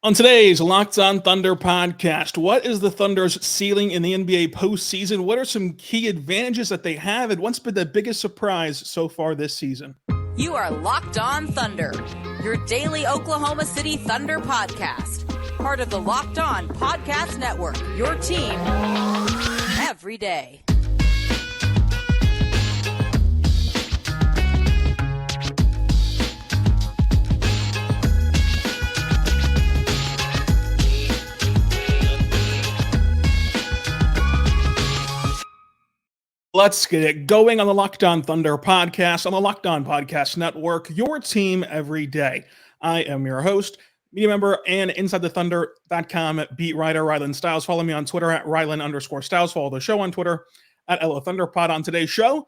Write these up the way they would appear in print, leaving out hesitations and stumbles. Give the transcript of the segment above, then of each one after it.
On today's Locked On Thunder podcast, what is the Thunder's ceiling in the NBA postseason? What are some key advantages that they have, and what's been the biggest surprise so far this season? You are Locked On Thunder, your daily Oklahoma City Thunder podcast. Part of the Locked On Podcast Network, your team every day. Let's get it going on the Locked On Thunder podcast on the Locked On Podcast Network, your team every day. I am your host, media member, and InsideTheThunder.com beat writer Rylan Stiles. Follow me on Twitter at Rylan_Stiles. Follow the show on Twitter at LO ThunderPod. On today's show,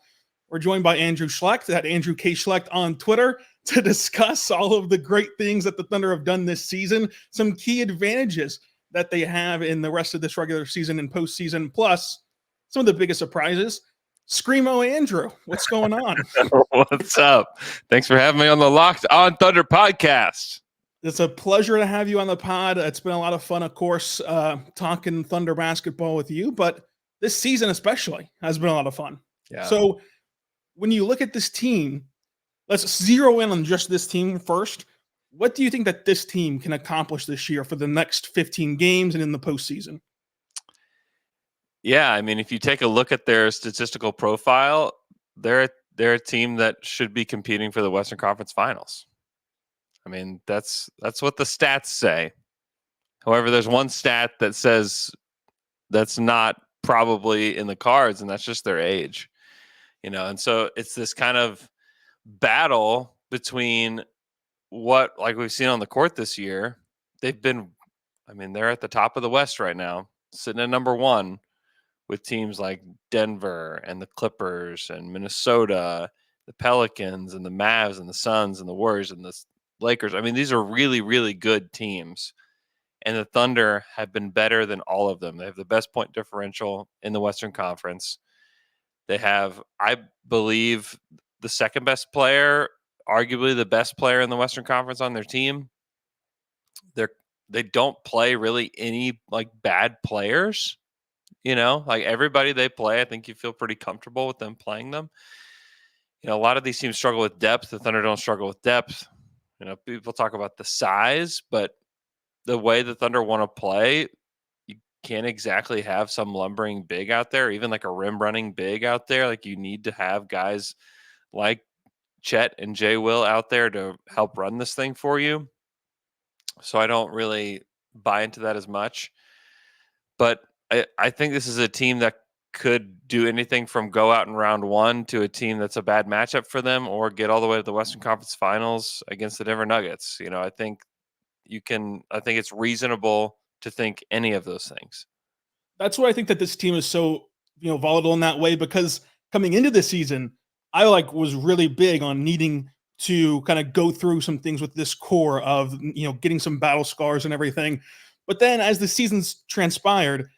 we're joined by Andrew Schlecht at Andrew K. Schlecht on Twitter to discuss all of the great things that the Thunder have done this season, some key advantages that they have in the rest of this regular season and postseason, plus some of the biggest surprises. Screamo Andrew, what's going on? What's up? Thanks for having me on the Locked On Thunder podcast. It's a pleasure to have you on the pod. It's been a lot of fun, of course, talking Thunder basketball with you, but this season especially has been a lot of fun. Yeah. So when you look at this team, let's zero in on just this team first. What do you think that this team can accomplish this year for the next 15 games and in the postseason? Yeah, I mean, if you take a look at their statistical profile, they're a team that should be competing for the Western Conference Finals. I mean, that's what the stats say. However, there's one stat that says that's not probably in the cards, and that's just their age. And so it's this kind of battle between what, like we've seen on the court this year, they're at the top of the West right now, sitting at number one, with teams like Denver and the Clippers and Minnesota, the Pelicans and the Mavs and the Suns and the Warriors and the Lakers. I mean, these are really, really good teams. And the Thunder have been better than all of them. They have the best point differential in the Western Conference. They have, I believe, the second best player, arguably the best player in the Western Conference on their team. They don't play really any bad players. Everybody they play, I think you feel pretty comfortable with them playing them. A lot of these teams struggle with depth. The Thunder don't struggle with depth. People talk about the size, but the way the Thunder want to play, you can't exactly have some lumbering big out there, even like a rim running big out there. Like, you need to have guys like Chet and Jay Will out there to help run this thing for you. So I don't really buy into that as much. But I think this is a team that could do anything from go out in round one to a team that's a bad matchup for them, or get all the way to the Western Conference Finals against the Denver Nuggets. I think it's reasonable to think any of those things. That's why I think that this team is so, volatile in that way, because coming into the season, I was really big on needing to kind of go through some things with this core of, getting some battle scars and everything. But then as the season's transpired,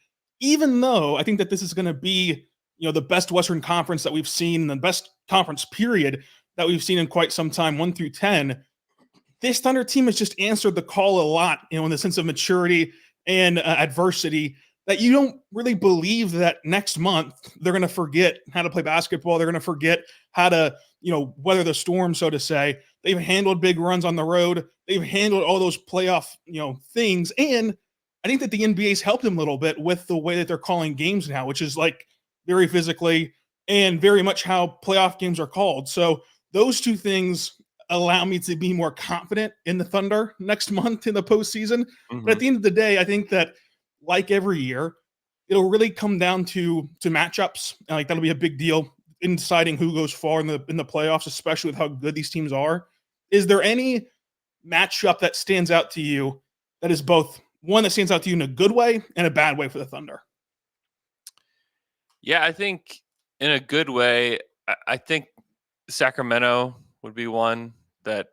even though I think that this is going to be, the best Western Conference that we've seen, the best conference period that we've seen in quite some time, 1 through 10, this Thunder team has just answered the call a lot, in the sense of maturity and adversity, that you don't really believe that next month they're going to forget how to play basketball. They're going to forget how to, weather the storm, so to say. They've handled big runs on the road. They've handled all those playoff, things. And I think that the NBA's helped them a little bit with the way that they're calling games now, which is very physically and very much how playoff games are called. So those two things allow me to be more confident in the Thunder next month in the postseason. Mm-hmm. But at the end of the day, I think that, like every year, it'll really come down to matchups. That'll be a big deal in deciding who goes far in the playoffs, especially with how good these teams are. Is there any matchup that stands out to you that is both one that stands out to you in a good way and a bad way for the Thunder? Yeah, I think in a good way, I think Sacramento would be one that,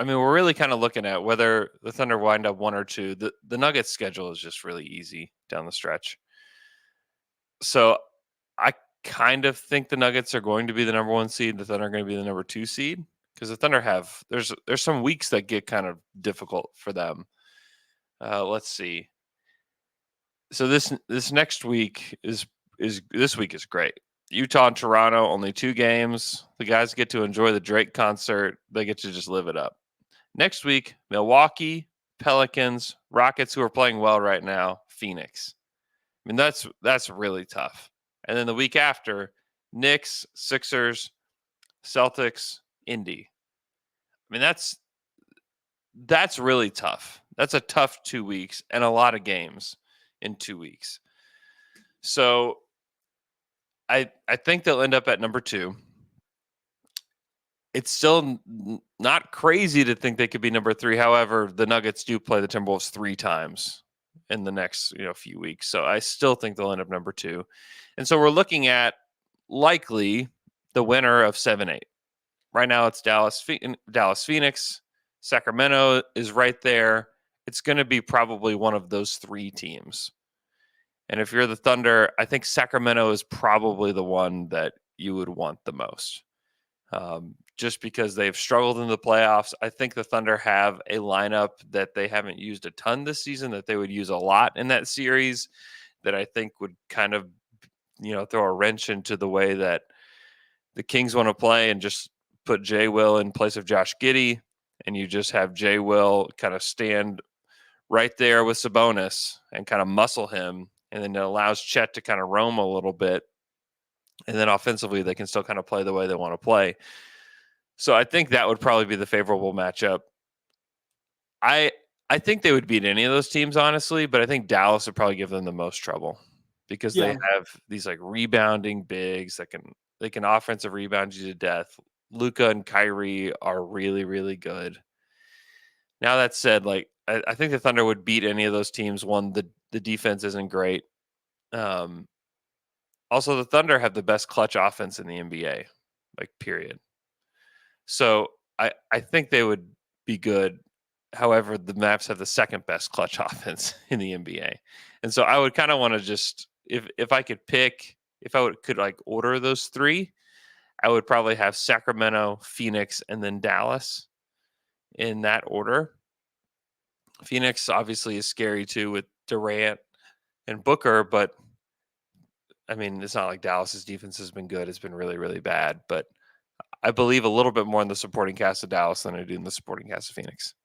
we're really kind of looking at whether the Thunder wind up 1 or 2. The Nuggets schedule is just really easy down the stretch. So I kind of think the Nuggets are going to be the number 1 seed. The Thunder are going to be the number 2 seed, because the Thunder there's some weeks that get kind of difficult for them. Let's see. So this next week is great. Utah and Toronto, only 2 games. The guys get to enjoy the Drake concert. They get to just live it up. Next week, Milwaukee, Pelicans, Rockets, who are playing well right now, Phoenix. I mean, that's really tough. And then the week after, Knicks, Sixers, Celtics, Indy. I mean, that's really tough. That's a tough 2 weeks and a lot of games in 2 weeks. So I think they'll end up at number 2. It's still not crazy to think they could be number 3. However, the Nuggets do play the Timberwolves 3 times in the next few weeks. So I still think they'll end up number 2. And so we're looking at likely the winner of 7-8. Right now it's Dallas, Phoenix. Sacramento is right there. It's going to be probably one of those 3 teams. And if you're the Thunder, I think Sacramento is probably the one that you would want the most. Just because they've struggled in the playoffs. I think the Thunder have a lineup that they haven't used a ton this season that they would use a lot in that series that I think would kind of, throw a wrench into the way that the Kings want to play and just put Jay Will in place of Josh Giddey. And you just have Jay Will kind of stand right there with Sabonis and kind of muscle him. And then it allows Chet to kind of roam a little bit. And then offensively, they can still kind of play the way they want to play. So I think that would probably be the favorable matchup. I think they would beat any of those teams, honestly, but I think Dallas would probably give them the most trouble because they have these like rebounding bigs that can offensive rebound you to death. Luka and Kyrie are really, really good. Now that said, like I think the Thunder would beat any of those teams. One, the defense isn't great. Also, the Thunder have the best clutch offense in the NBA, like period. So I think they would be good. However, the Mavs have the second best clutch offense in the NBA. And so I would kind of want to just, if I could pick, if I could like order those 3, I would probably have Sacramento, Phoenix, and then Dallas in that order. Phoenix obviously is scary too with Durant and Booker, but I mean, it's not like Dallas's defense has been good. It's been really, really bad. But I believe a little bit more in the supporting cast of Dallas than I do in the supporting cast of Phoenix.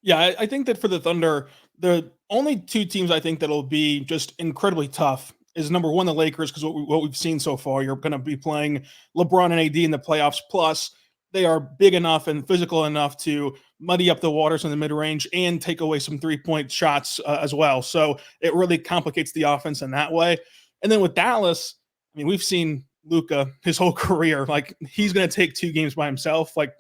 Yeah, I think that for the Thunder, the only 2 teams I think that'll be just incredibly tough is number 1, the Lakers, because what we've seen so far, you're going to be playing LeBron and AD in the playoffs. Plus, they are big enough and physical enough to muddy up the waters in the mid-range and take away some 3-point shots as well. So it really complicates the offense in that way. And then with Dallas, I mean, we've seen Luka his whole career. Like, he's going to take 2 games by himself, like,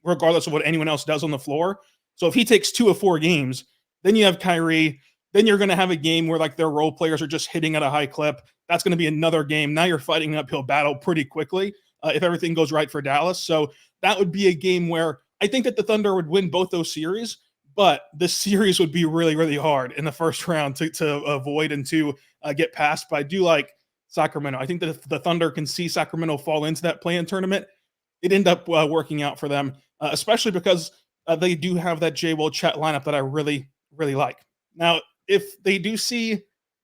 regardless of what anyone else does on the floor. So if he takes 2 of 4 games, then you have Kyrie. Then you're going to have a game where like their role players are just hitting at a high clip. That's going to be another game. Now you're fighting an uphill battle pretty quickly if everything goes right for Dallas. So that would be a game where I think that the Thunder would win both those series, but the series would be really, really hard in the first round to avoid and to get past. But I do like Sacramento. I think that if the Thunder can see Sacramento fall into that play-in tournament, it end up working out for them, especially because they do have that J. Will Chet lineup that I really, really like. Now, if they do see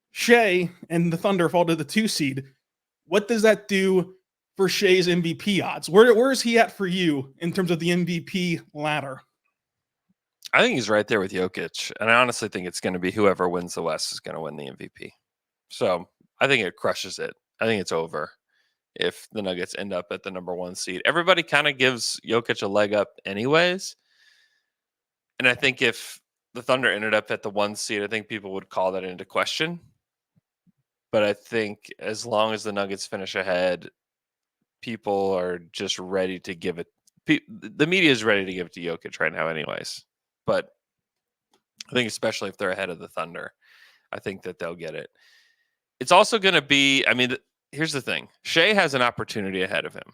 Shai and the Thunder fall to the 2 seed, what does that do for Shai's MVP odds? Where is he at for you in terms of the MVP ladder? I think he's right there with Jokic. And I honestly think it's going to be whoever wins the West is going to win the MVP. So I think it crushes it. I think it's over if the Nuggets end up at the number 1 seed. Everybody kind of gives Jokic a leg up anyways. And I think if the Thunder ended up at the 1 seed, I think people would call that into question. But I think as long as the Nuggets finish ahead, people are just ready to give it. The media is ready to give it to Jokic right now anyways. But I think especially if they're ahead of the Thunder, I think that they'll get it. It's also going to be, I mean, here's the thing. Shai has an opportunity ahead of him.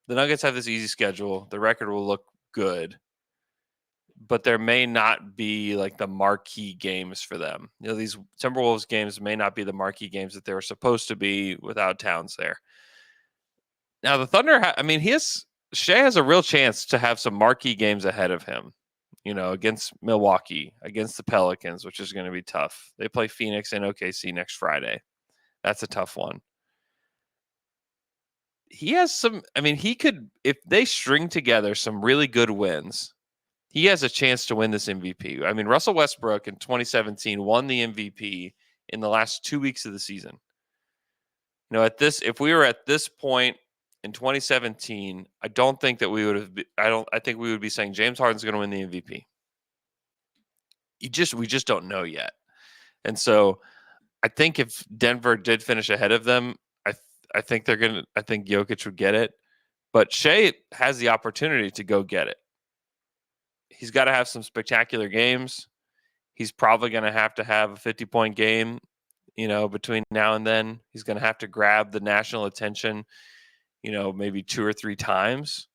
The Nuggets have this easy schedule. The record will look good. But there may not be like the marquee games for them. You know, these Timberwolves games may not be the marquee games that they were supposed to be without Towns there. Now the Thunder, Shai has a real chance to have some marquee games ahead of him. against Milwaukee, against the Pelicans, which is going to be tough. They play Phoenix and OKC next Friday. That's a tough one. He has he could, if they string together some really good wins, he has a chance to win this MVP. I mean, Russell Westbrook in 2017 won the MVP in the last 2 weeks of the season. If we were at this point in 2017, I don't think that we would have. I think we would be saying James Harden's going to win the MVP. We just don't know yet. And so I think if Denver did finish ahead of them, I think Jokic would get it. But Shai has the opportunity to go get it. He's got to have some spectacular games. He's probably going to have a 50-point game, between now and then. He's going to have to grab the national attention, maybe 2 or 3 times,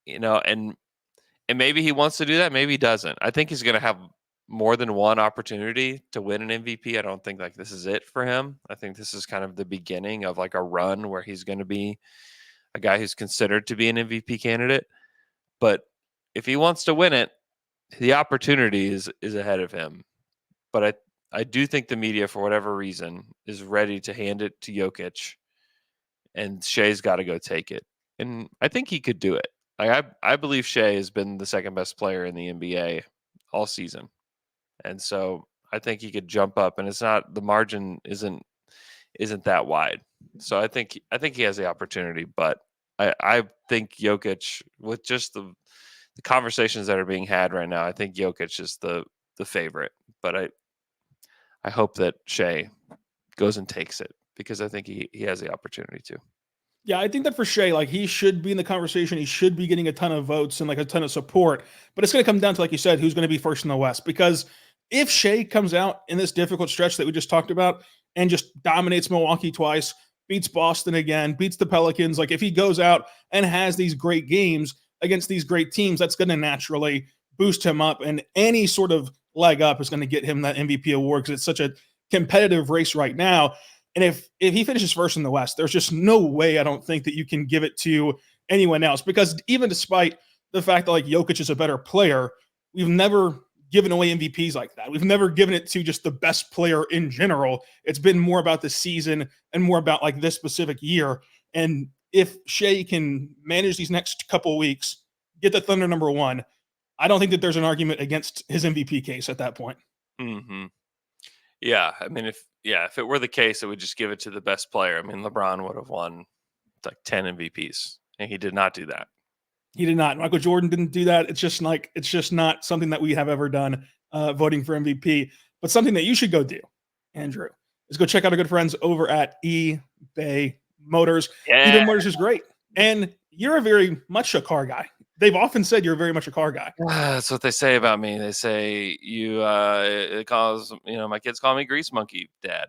and maybe he wants to do that. Maybe he doesn't. I think he's going to have more than one opportunity to win an MVP. I don't think this is it for him. I think this is kind of the beginning of a run where he's going to be a guy who's considered to be an MVP candidate. But if he wants to win it, the opportunity is ahead of him. But I do think the media, for whatever reason, is ready to hand it to Jokic, and Shai's got to go take it. And I think he could do it. I believe Shai has been the second best player in the NBA all season. And so I think he could jump up, and the margin isn't that wide. So I think he has the opportunity, but I think Jokic, with just the conversations that are being had right now, I think Jokic is the favorite. But I hope that Shai goes and takes it, because I think he has the opportunity to. Yeah, I think that for Shai, he should be in the conversation. He should be getting a ton of votes and a ton of support. But it's going to come down to, like you said, who's going to be first in the West. Because if Shai comes out in this difficult stretch that we just talked about and just dominates Milwaukee twice, beats Boston again, beats the Pelicans, if he goes out and has these great games against these great teams, that's going to naturally boost him up. And any sort of leg up is going to get him that MVP award, because it's such a competitive race right now. And if he finishes first in the West, there's just no way, I don't think, that you can give it to anyone else. Because even despite the fact that Jokic is a better player, we've never given away MVPs like that. We've never given it to just the best player in general. It's been more about the season and more about this specific year. And if Shai can manage these next couple of weeks, get the Thunder number 1, I don't think that there's an argument against his MVP case at that point. Mm-hmm. Yeah, if it were the case, it would just give it to the best player. LeBron would have won 10 MVPs, and he did not do that. He did not. Michael Jordan didn't do that. It's just not something that we have ever done, voting for MVP. But something that you should go do, Andrew, is go check out our good friends over at eBay Motors. Yeah. eBay Motors is great, and you're very much a car guy. They've often said you're very much a car guy. That's what they say about me. They say my kids call me Grease Monkey, Dad.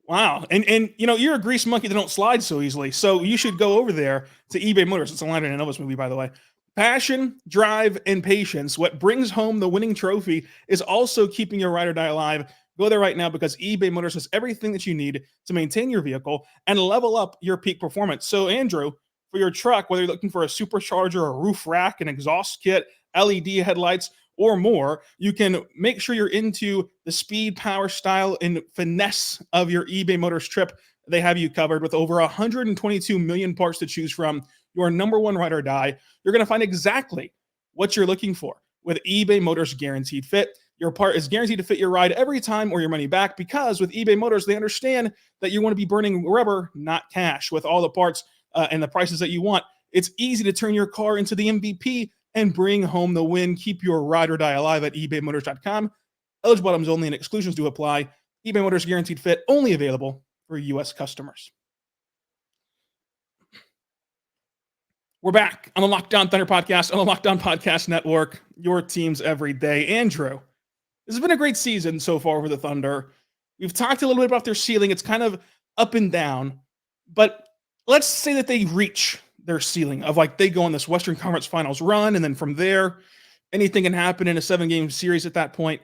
Wow. And you're a grease monkey that don't slide so easily. So you should go over there to eBay Motors. It's a line in an Elvis movie, by the way. Passion, drive, and patience. What brings home the winning trophy is also keeping your ride or die alive. Go there right now, because eBay Motors has everything that you need to maintain your vehicle and level up your peak performance. So, Andrew, for your truck, whether you're looking for a supercharger, a roof rack, an exhaust kit, LED headlights, or more, you can make sure you're into the speed, power, style, and finesse of your eBay Motors trip. They have you covered with over 122 million parts to choose from. Your number 1 ride or die. You're going to find exactly what you're looking for with eBay Motors Guaranteed Fit. Your part is guaranteed to fit your ride every time, or your money back, because with eBay Motors, they understand that you want to be burning rubber, not cash. With all the parts and the prices that you want, it's easy to turn your car into the MVP and bring home the win. Keep your ride or die alive at ebaymotors.com. Eligible items only and exclusions do apply. eBay Motors Guaranteed Fit, only available for U.S. customers. We're back on the Locked On Thunder podcast, on the Locked On Podcast Network, your teams every day. Andrew, this has been a great season so far for the Thunder. We've talked a little bit about their ceiling. It's kind of up and down, but let's say that they reach their ceiling of they go on this Western Conference Finals run, and then from there, anything can happen in a 7-game series at that point.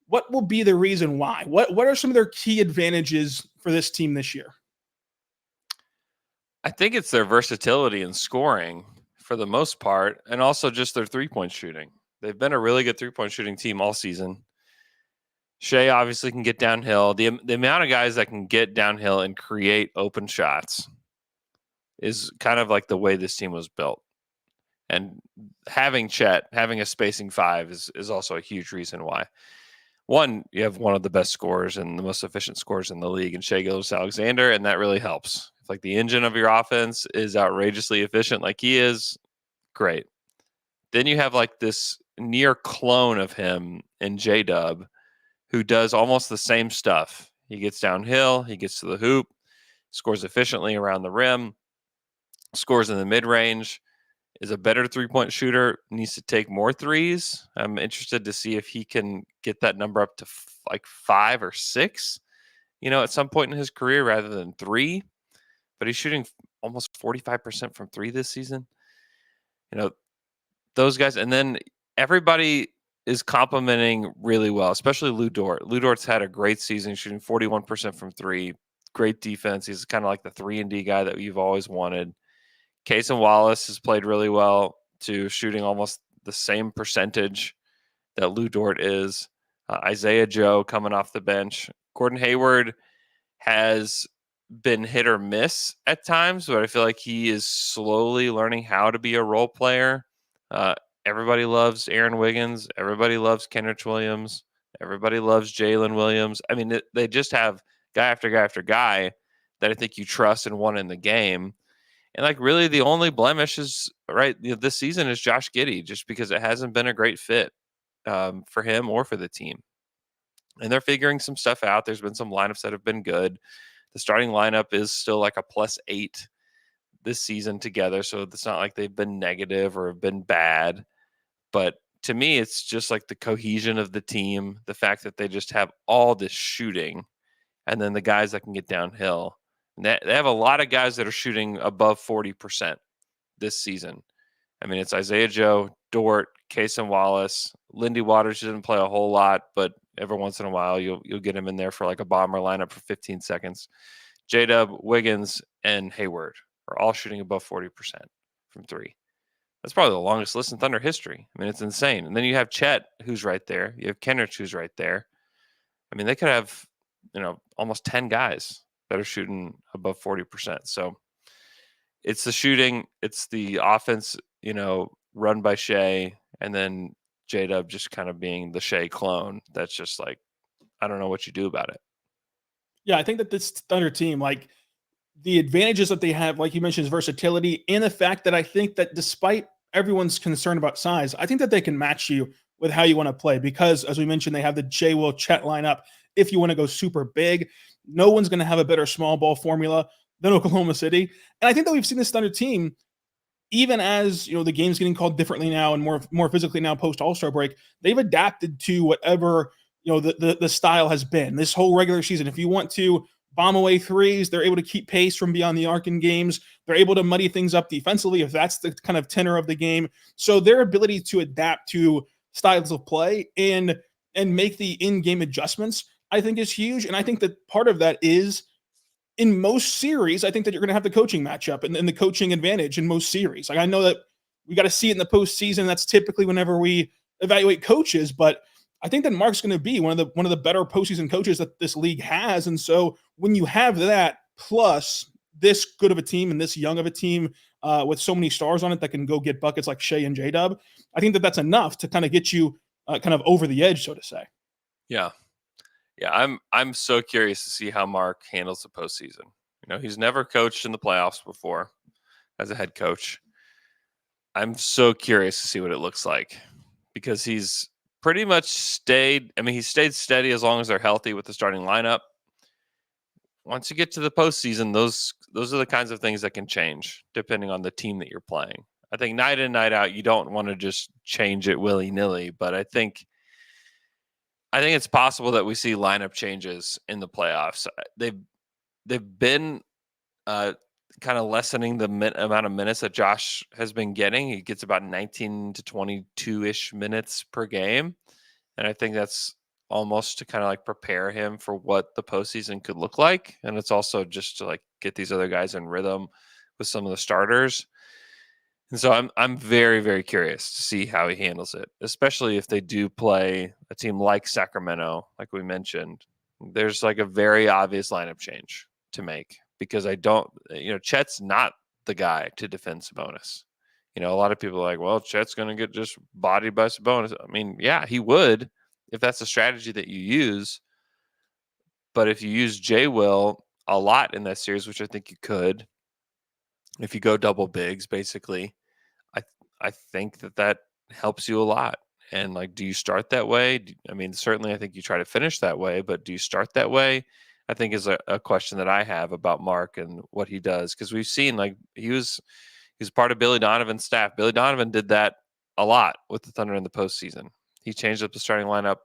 What will be the reason why? What are some of their key advantages for this team this year? I think it's their versatility in scoring for the most part, and also just their 3-point shooting. They've been a really good 3-point shooting team all season. Shai obviously can get downhill. The amount of guys that can get downhill and create open shots is kind of like the way this team was built. And having Chet, having a spacing 5 is also a huge reason why. One, you have one of the best scorers and the most efficient scorers in the league in Shai Gilgeous-Alexander, and that really helps. If like the engine of your offense is outrageously efficient like he is, great. Then you have like this near clone of him in J-Dub who does almost the same stuff. He gets downhill, he gets to the hoop, scores efficiently around the rim, scores in the mid-range, is a better 3-point shooter, needs to take more threes. I'm interested to see if he can get that number up to like 5 or 6, at some point in his career rather than 3. But he's shooting almost 45% from 3 this season. Those guys. And then everybody is complimenting really well, especially Lou Dort. Lou Dort's had a great season, shooting 41% from 3. Great defense. He's kind of like the 3-and-D guy that you've always wanted. Cason Wallace has played really well too, shooting almost the same percentage that Lou Dort is. Isaiah Joe coming off the bench. Gordon Hayward has been hit or miss at times, but I feel like he is slowly learning how to be a role player. Everybody loves Aaron Wiggins. Everybody loves Kenrich Williams. Everybody loves Jalen Williams. I mean, they just have guy after guy after guy that I think you trust and want in the game. And like really the only blemish is this season is Josh Giddey, just because it hasn't been a great fit for him or for the team. And they're figuring some stuff out. There's been some lineups that have been good. The starting lineup is still like a +8 this season together. So it's not like they've been negative or have been bad. But to me, it's just like the cohesion of the team, the fact that they just have all this shooting, and then the guys that can get downhill. They have a lot of guys that are shooting above 40% this season. I mean, it's Isaiah Joe, Dort, Cason Wallace, Lindy Waters didn't play a whole lot, but every once in a while you'll get him in there for like a bomber lineup for 15 seconds. J-Dub, Wiggins, and Hayward are all shooting above 40% from 3. That's probably the longest list in Thunder history. I mean, it's insane. And then you have Chet, who's right there. You have Kenrich, who's right there. I mean, they could have, almost 10 guys that are shooting above 40%. So it's the shooting, it's the offense, run by Shai, and then J-Dub just kind of being the Shai clone. That's just like, I don't know what you do about it. Yeah, I think that this Thunder team, like the advantages that they have, like you mentioned, is versatility, and the fact that I think that despite everyone's concern about size, I think that they can match you with how you want to play, because as we mentioned, they have the J. Will Chet lineup. If you want to go super big, no one's going to have a better small ball formula than Oklahoma City. And I think that we've seen this Thunder team, even as the game's getting called differently now and more physically now post All-Star break, they've adapted to whatever the style has been this whole regular season. If you want to bomb away threes, they're able to keep pace from beyond the arc in games. They're able to muddy things up defensively if that's the kind of tenor of the game. So their ability to adapt to styles of play and make the in-game adjustments, I think, is huge. And I think that part of that is, in most series, I think that you're going to have the coaching matchup and the coaching advantage in most series. Like, I know that we got to see it in the postseason. That's typically whenever we evaluate coaches, but I think that Mark's going to be one of the better postseason coaches that this league has. And so when you have that plus this good of a team and this young of a team with so many stars on it that can go get buckets like Shai and J-Dub, I think that that's enough to kind of get you kind of over the edge, so to say. Yeah. I'm so curious to see how Mark handles the postseason. He's never coached in the playoffs before as a head coach. I'm so curious to see what it looks like, because he's pretty much stayed steady as long as they're healthy with the starting lineup. Once you get to the postseason, those are the kinds of things that can change depending on the team that you're playing. I think night in, night out, you don't want to just change it willy-nilly, but I think it's possible that we see lineup changes in the playoffs. They've been kind of lessening the amount of minutes that Josh has been getting. He gets about 19 to 22-ish minutes per game. And I think that's almost to kind of like prepare him for what the postseason could look like. And it's also just to like get these other guys in rhythm with some of the starters. And so I'm very, very curious to see how he handles it, especially if they do play a team like Sacramento, like we mentioned. There's like a very obvious lineup change to make because Chet's not the guy to defend Sabonis. A lot of people are like, well, Chet's going to get just bodied by Sabonis. I mean, yeah, he would if that's the strategy that you use. But if you use J. Will a lot in that series, which I think you could, if you go double bigs, basically, I I think that helps you a lot. And like, do you start that way? I mean, certainly, I think you try to finish that way, but do you start that way? I think is a question that I have about Mark and what he does because we've seen like he's part of Billy Donovan's staff. Billy Donovan did that a lot with the Thunder in the postseason. He changed up the starting lineup,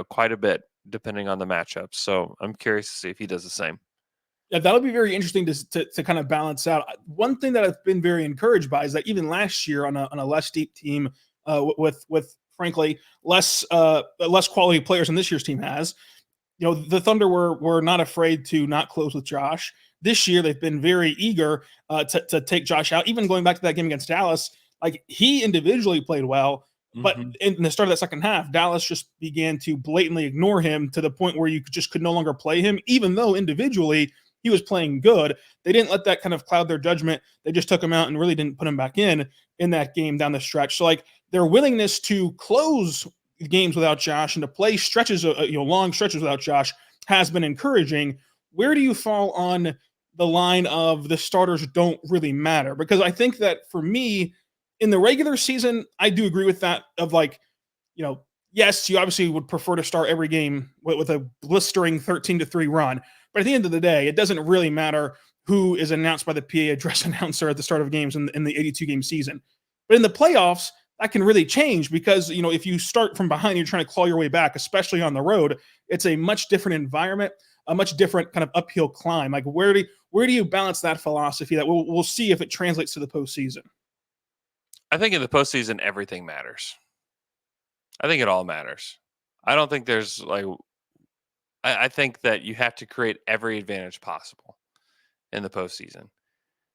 quite a bit depending on the matchups. So I'm curious to see if he does the same. Yeah, that'll be very interesting to kind of balance out. One thing that I've been very encouraged by is that even last year on a less deep team with frankly less quality players than this year's team has, the Thunder were not afraid to not close with Josh. This year they've been very eager to take Josh out. Even going back to that game against Dallas, like he individually played well, but in the start of that second half, Dallas just began to blatantly ignore him to the point where you just could no longer play him, even though individually he was playing good. They didn't let that kind of cloud their judgment. They just took him out and really didn't put him back in that game down the stretch. So like their willingness to close games without Josh and to play stretches, long stretches without Josh has been encouraging. Where do you fall on the line of the starters don't really matter? Because I think that for me in the regular season, I do agree with that of like, yes, you obviously would prefer to start every game with a blistering 13-3 run. But at the end of the day, it doesn't really matter who is announced by the PA address announcer at the start of games in the 82-game season. But in the playoffs, that can really change because, if you start from behind, you're trying to claw your way back, especially on the road. It's a much different environment, a much different kind of uphill climb. Like where do you balance that philosophy that we'll see if it translates to the postseason? I think in the postseason, everything matters. I think it all matters. I don't think there's like, I think that you have to create every advantage possible in the postseason.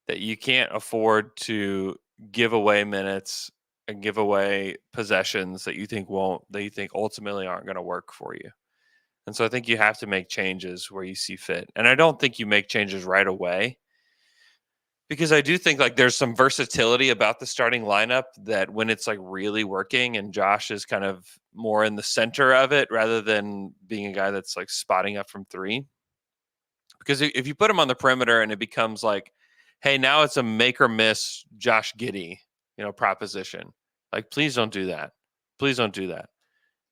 That you can't afford to give away minutes and give away possessions that you think ultimately aren't going to work for you. And so I think you have to make changes where you see fit. And I don't think you make changes right away because I do think like there's some versatility about the starting lineup that when it's like really working and Josh is kind of more in the center of it rather than being a guy that's like spotting up from three. Because if you put him on the perimeter and it becomes like, hey, now it's a make or miss Josh Giddey, proposition. Like, please don't do that. Please don't do that.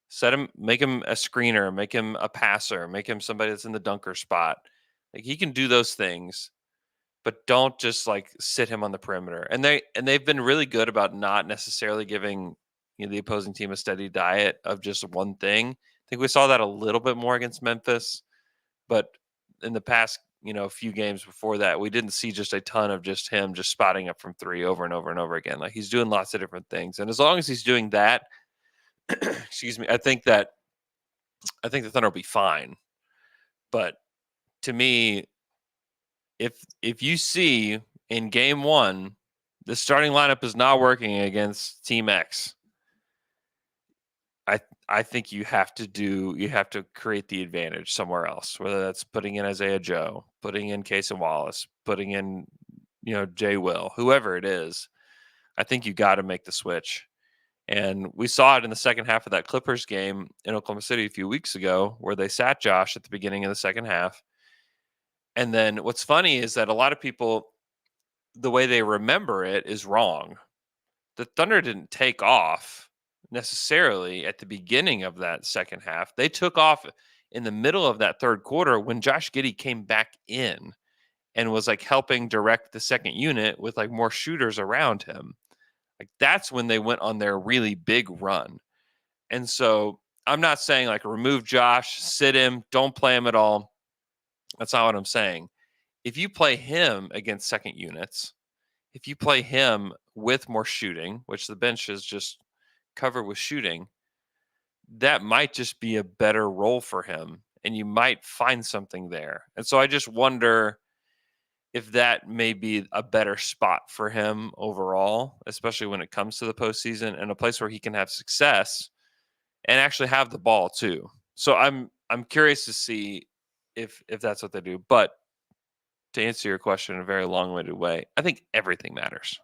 Set him, make him a screener, make him a passer, make him somebody that's in the dunker spot. Like he can do those things, but don't just like sit him on the perimeter. And they've been really good about not necessarily giving the opposing team a steady diet of just one thing. I think we saw that a little bit more against Memphis, but in the past, few games before that, we didn't see just a ton of just him just spotting up from three over and over and over again. Like he's doing lots of different things. And as long as he's doing that, excuse me, I think the Thunder will be fine. But to me, if you see in game one, the starting lineup is not working against Team X, I think you have to create the advantage somewhere else, whether that's putting in Isaiah Joe, putting in Case and Wallace, putting in, Jay Will, whoever it is. I think you got to make the switch. And we saw it in the second half of that Clippers game in Oklahoma City a few weeks ago where they sat Josh at the beginning of the second half. And then what's funny is that a lot of people, the way they remember it is wrong. The Thunder didn't take off necessarily at the beginning of that second half. They took off in the middle of that third quarter when Josh Giddey came back in and was like helping direct the second unit with like more shooters around him. Like that's when they went on their really big run. And so I'm not saying like remove Josh, sit him, don't play him at all. That's not what I'm saying. If you play him against second units, if you play him with more shooting, which the bench is just covered with shooting, that might just be a better role for him and you might find something there. And so I just wonder if that may be a better spot for him overall, especially when it comes to the postseason, and a place where he can have success and actually have the ball too. So I'm curious to see if that's what they do. But to answer your question in a very long-winded way, I think everything matters.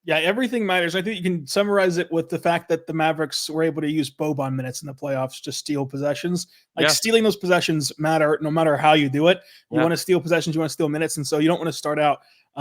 Yeah, everything matters. I think you can summarize it with the fact that the Mavericks were able to use Boban minutes in the playoffs to steal possessions. Like, Yeah. stealing those possessions matter no matter how you do it. You Yeah. want to steal possessions, you want to steal minutes, and so you don't want to start out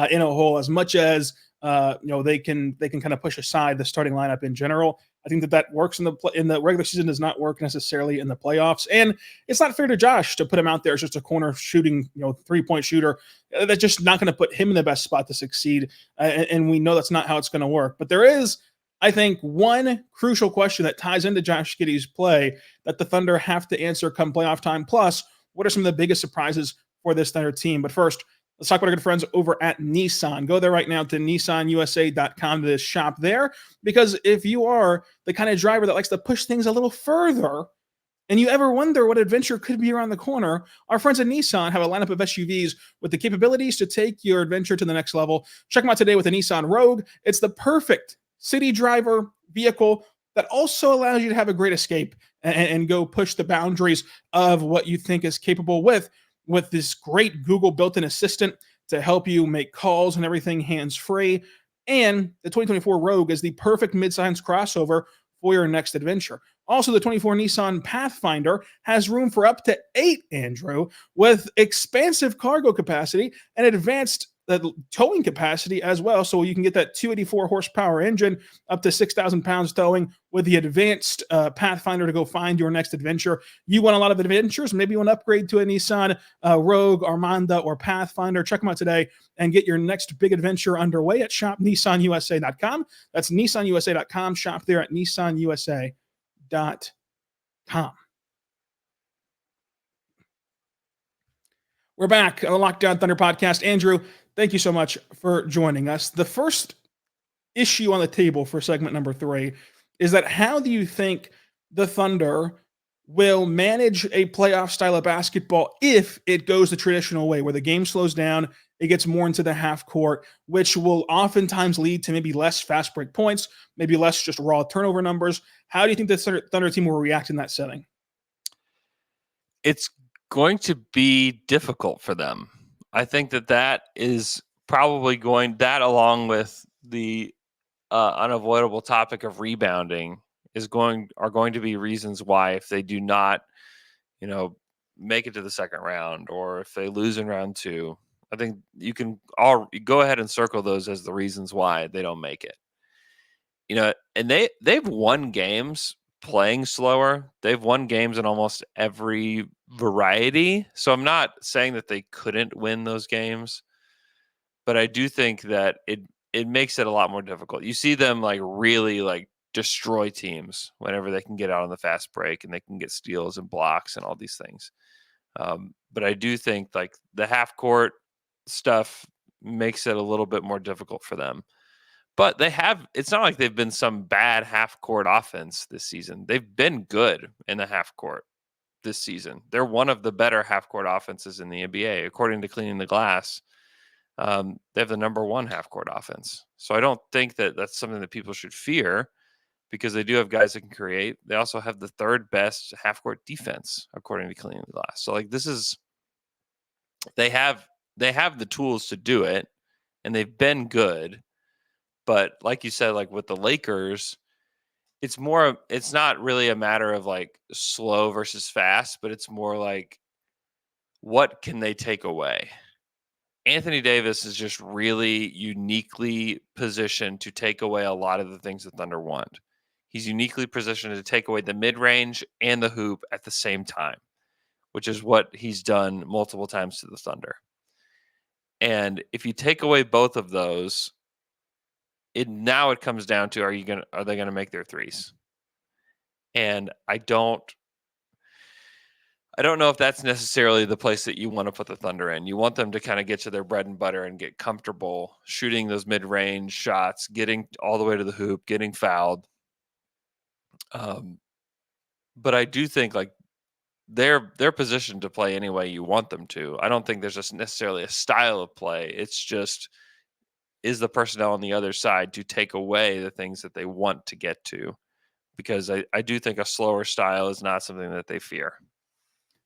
in a hole as much as they can kind of push aside the starting lineup in general. I think that works in the regular season, does not work necessarily in the playoffs, and it's not fair to Josh to put him out there as just a corner shooting 3-point shooter. That's just not going to put him in the best spot to succeed, and we know that's not how it's going to work. But there is, I think, one crucial question that ties into Josh Giddey's play that the Thunder have to answer come playoff time. Plus, what are some of the biggest surprises for this Thunder team? But first, let's talk about our good friends over at Nissan. Go there right now to NissanUSA.com to shop there, because if you are the kind of driver that likes to push things a little further, and you ever wonder what adventure could be around the corner, our friends at Nissan have a lineup of SUVs with the capabilities to take your adventure to the next level. Check them out today with the Nissan Rogue. It's the perfect city driver vehicle that also allows you to have a great escape and go push the boundaries of what you think is capable with this great Google built-in assistant to help you make calls and everything hands-free. And the 2024 Rogue is the perfect midsize crossover for your next adventure. Also, the 24 Nissan Pathfinder has room for up to 8, Andrew, with expansive cargo capacity and advanced towing capacity as well. So you can get that 284 horsepower engine up to 6,000 pounds towing with the advanced Pathfinder to go find your next adventure. You want a lot of adventures? Maybe you want to upgrade to a Nissan Rogue, Armada, or Pathfinder. Check them out today and get your next big adventure underway at shop.nissanusa.com. That's nissanusa.com. Shop there at nissanusa.com. We're back on the Lockdown Thunder podcast. Andrew, thank you so much for joining us. The first issue on the table for segment number 3 is that how do you think the Thunder will manage a playoff style of basketball if it goes the traditional way, where the game slows down, it gets more into the half court, which will oftentimes lead to maybe less fast break points, maybe less just raw turnover numbers? How do you think the Thunder team will react in that setting? It's going to be difficult for them. I think that is probably that, along with the unavoidable topic of rebounding, are going to be reasons why, if they do not, make it to the second round, or if they lose in round 2, I think you can all go ahead and circle those as the reasons why they don't make it. And they've won games playing slower. They've won games in almost every variety. So I'm not saying that they couldn't win those games, but I do think that it makes it a lot more difficult. You see them really destroy teams whenever they can get out on the fast break and they can get steals and blocks and all these things. But I do think the half court stuff makes it a little bit more difficult for them. But it's not like they've been some bad half court offense this season. They've been good in the half court this season. They're one of the better half court offenses in the NBA, according to Cleaning the Glass. They have the number 1 half court offense. So I don't think that that's something that people should fear, because they do have guys that can create. They also have the 3rd best half court defense, according to Cleaning the Glass. So they have the tools to do it, and they've been good. But like you said, with the Lakers, it's not really a matter of slow versus fast, but it's more what can they take away? Anthony Davis is just really uniquely positioned to take away a lot of the things the Thunder want. He's uniquely positioned to take away the mid-range and the hoop at the same time, which is what he's done multiple times to the Thunder. And if you take away both of those, it comes down to, are they gonna make their threes? And I don't know if that's necessarily the place that you want to put the Thunder in. You want them to kind of get to their bread and butter and get comfortable shooting those mid-range shots, getting all the way to the hoop, getting fouled. But I do think they're positioned to play any way you want them to. I don't think there's just necessarily a style of play. It's just, is the personnel on the other side to take away the things that they want to get to? Because I do think a slower style is not something that they fear.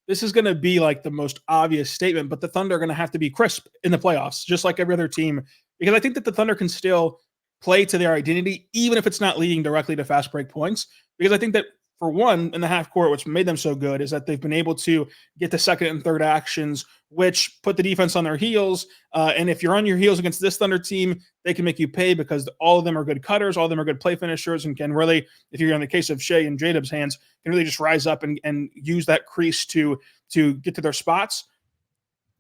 This is going to be like the most obvious statement, but the Thunder are going to have to be crisp in the playoffs, just like every other team, because I think that the Thunder can still play to their identity, even if it's not leading directly to fast break points. Because I think that, for one, in the half court, what's made them so good is that they've been able to get the second and third actions, which put the defense on their heels. And if you're on your heels against this Thunder team, they can make you pay because all of them are good cutters, all of them are good play finishers, and can really, if you're in the case of Shai and J-Dub's hands, can really just rise up and use that crease to get to their spots.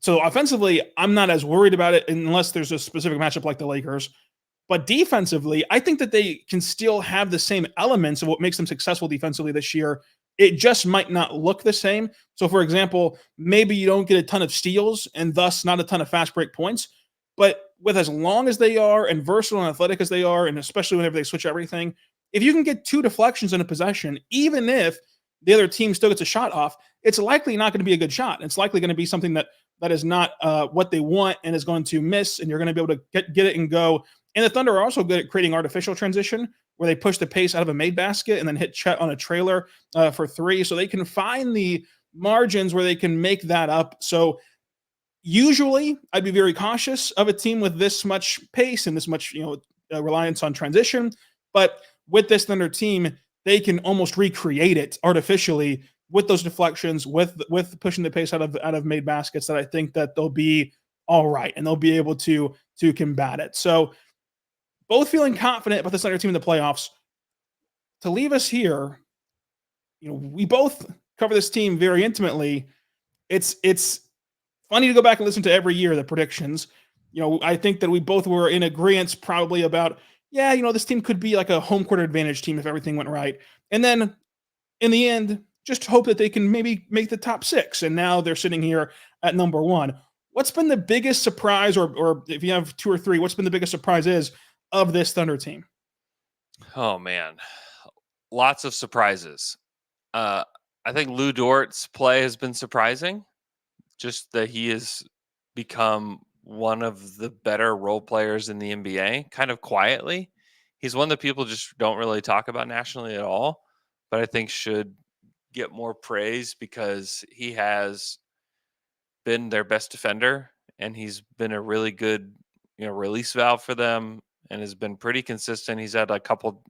So offensively, I'm not as worried about it unless there's a specific matchup like the Lakers. But defensively, I think that they can still have the same elements of what makes them successful defensively this year. It just might not look the same. So, for example, maybe you don't get a ton of steals and thus not a ton of fast break points. But with as long as they are and versatile and athletic as they are, and especially whenever they switch everything, if you can get 2 deflections in a possession, even if the other team still gets a shot off, it's likely not going to be a good shot. It's likely going to be something that is not what they want and is going to miss, and you're going to be able to get it and go. And the Thunder are also good at creating artificial transition where they push the pace out of a made basket and then hit Chet on a trailer for 3. So they can find the margins where they can make that up. So usually I'd be very cautious of a team with this much pace and this much, reliance on transition. But with this Thunder team, they can almost recreate it artificially with those deflections, with pushing the pace out of made baskets, that I think that they'll be all right and they'll be able to combat it. So both feeling confident about this Thunder team in the playoffs. To leave us here, we both cover this team very intimately. It's funny to go back and listen to every year the predictions. I think that we both were in agreement probably about, this team could be like a home court advantage team if everything went right. And then in the end, just hope that they can maybe make the top 6. And now they're sitting here at number 1. What's been the biggest surprise, or if you have 2 or 3, what's been the biggest surprise of this Thunder team? Oh man, lots of surprises. I think Lou Dort's play has been surprising. Just that he has become one of the better role players in the NBA, kind of quietly. He's one that people just don't really talk about nationally at all, but I think should get more praise because he has been their best defender and he's been a really good, release valve for them and has been pretty consistent. He's had a couple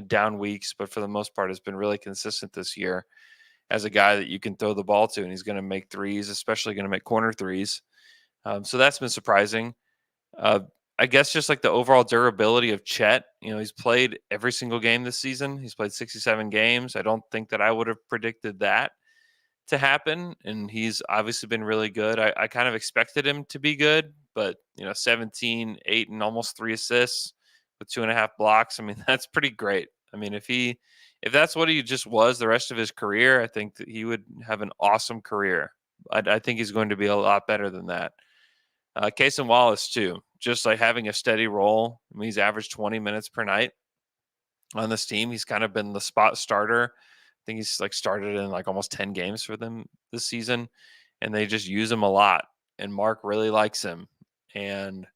down weeks, but for the most part has been really consistent this year as a guy that you can throw the ball to, and he's going to make threes, especially going to make corner threes. So that's been surprising. I guess just like the overall durability of Chet, he's played every single game this season. He's played 67 games. I don't think that I would have predicted that to happen. And he's obviously been really good. I kind of expected him to be good, but 17, 8, and almost 3 assists with 2.5 blocks. I mean, that's pretty great. I mean, if that's what he just was the rest of his career, I think that he would have an awesome career. I think he's going to be a lot better than that. Cason Wallace too, just like having a steady role. I mean, he's averaged 20 minutes per night on this team. He's kind of been the spot starter. I think he's started in almost 10 games for them this season, and they just use him a lot. And Mark really likes him, and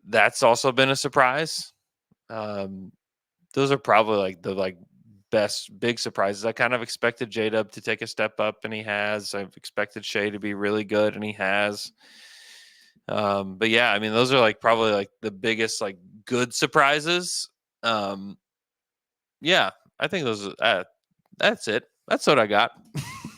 that's also been a surprise. Those are probably the best big surprises. I kind of expected J-Dub to take a step up, and he has. I've expected Shai to be really good, and he has. But yeah, I mean, those are probably the biggest good surprises. Yeah, I think those are, that's it. That's what I got.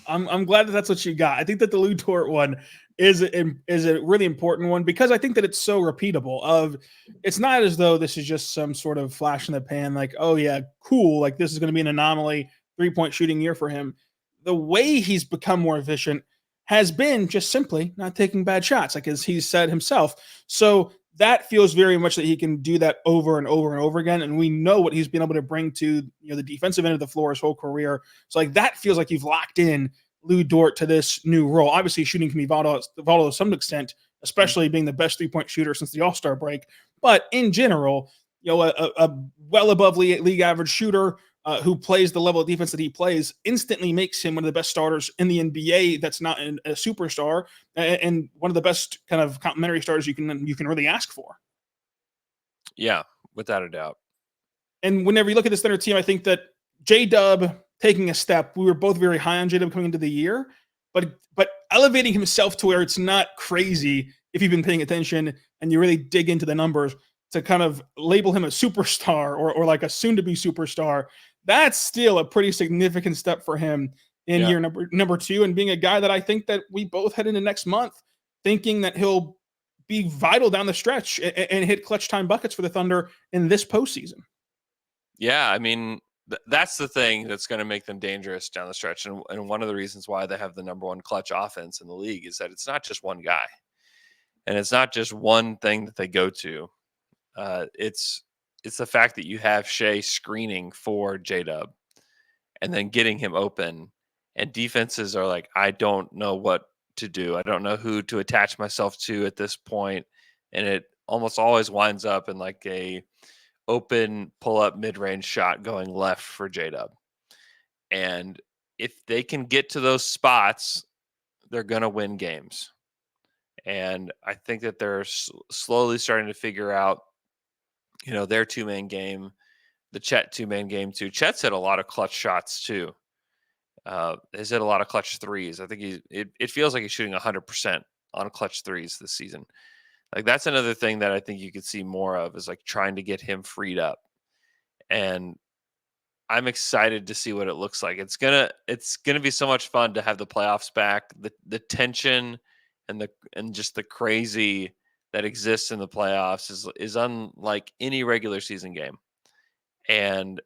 I'm glad that that's what you got. I think that the Lou Dort one is a really important one because I think that it's so repeatable. It's not as though this is just some sort of flash in the pan, oh yeah, cool, this is going to be an anomaly 3-point shooting year for him. The way he's become more efficient has been just simply not taking bad shots, as he's said himself. So that feels very much that he can do that over and over and over again. And we know what he's been able to bring to the defensive end of the floor his whole career. So that feels like you've locked in Lou Dort to this new role. Obviously, shooting can be volatile to some extent, especially being the best 3-point shooter since the All-Star break. But in general, a well above league average shooter, who plays the level of defense that he plays, instantly makes him one of the best starters in the NBA. That's not a superstar, and one of the best kind of complementary starters you can really ask for. Yeah, without a doubt. And whenever you look at this Thunder team, I think that J-Dub taking a step, we were both very high on J-Dub coming into the year, but elevating himself to where it's not crazy if you've been paying attention and you really dig into the numbers to kind of label him a superstar or like a soon-to-be superstar. That's still a pretty significant step for him in year number 2, and being a guy that I think that we both head into next month thinking that he'll be vital down the stretch and hit clutch time buckets for the Thunder in this postseason. Yeah, I mean, that's the thing that's going to make them dangerous down the stretch. And one of the reasons why they have the number 1 clutch offense in the league is that it's not just one guy. And it's not just one thing that they go to. It's the fact that you have Shai screening for J-Dub and then getting him open. And defenses are like, I don't know what to do. I don't know who to attach myself to at this point. And it almost always winds up in like a open pull-up mid-range shot going left for J-Dub. And if they can get to those spots, they're going to win games. And I think that they're slowly starting to figure out, their 2-man game, the Chet 2-man game too. Chet's hit a lot of clutch shots too. He's hit a lot of clutch threes. I think it feels like he's shooting 100% on clutch threes this season. Like that's another thing that I think you could see more of is like trying to get him freed up. And I'm excited to see what it looks like. It's gonna be so much fun to have the playoffs back. The tension and just the crazy that exists in the playoffs is unlike any regular season game. And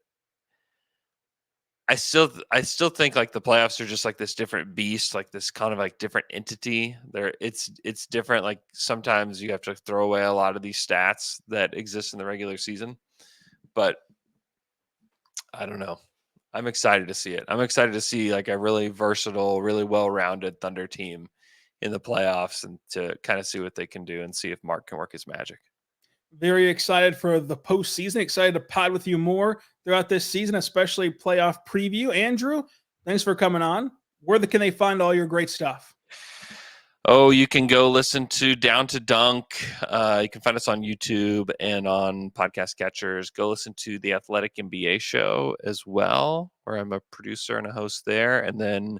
I still think like the playoffs are just like this different beast, like this kind of like different entity. It's different. Like sometimes you have to throw away a lot of these stats that exist in the regular season, but I don't know. I'm excited to see it. I'm excited to see like a really versatile, really well-rounded Thunder team in the playoffs and to kind of see what they can do and see if Mark can work his magic. Very excited for the postseason. Excited to pod with you more throughout this season, especially playoff preview. Andrew, thanks for coming on. Where can they find all your great stuff? Oh, you can go listen to Down to Dunk. You can find us on YouTube and on podcast catchers. Go listen to the Athletic NBA show as well, where I'm a producer and a host there. And then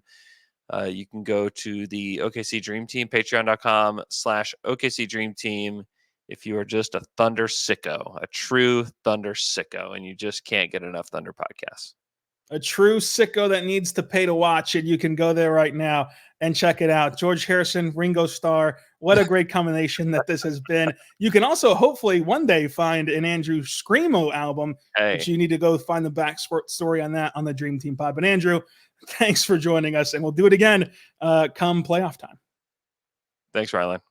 you can go to the OKC Dream Team, patreon.com/OKC Dream Team. If you are just a Thunder sicko, a true Thunder sicko, and you just can't get enough Thunder podcasts. A true sicko that needs to pay to watch it, you can go there right now and check it out. George Harrison, Ringo Starr, what a great combination that this has been. You can also hopefully one day find an Andrew Screamo album, but you need to go find the back story on that on the Dream Team pod. But Andrew, thanks for joining us, and we'll do it again come playoff time. Thanks, Rylan.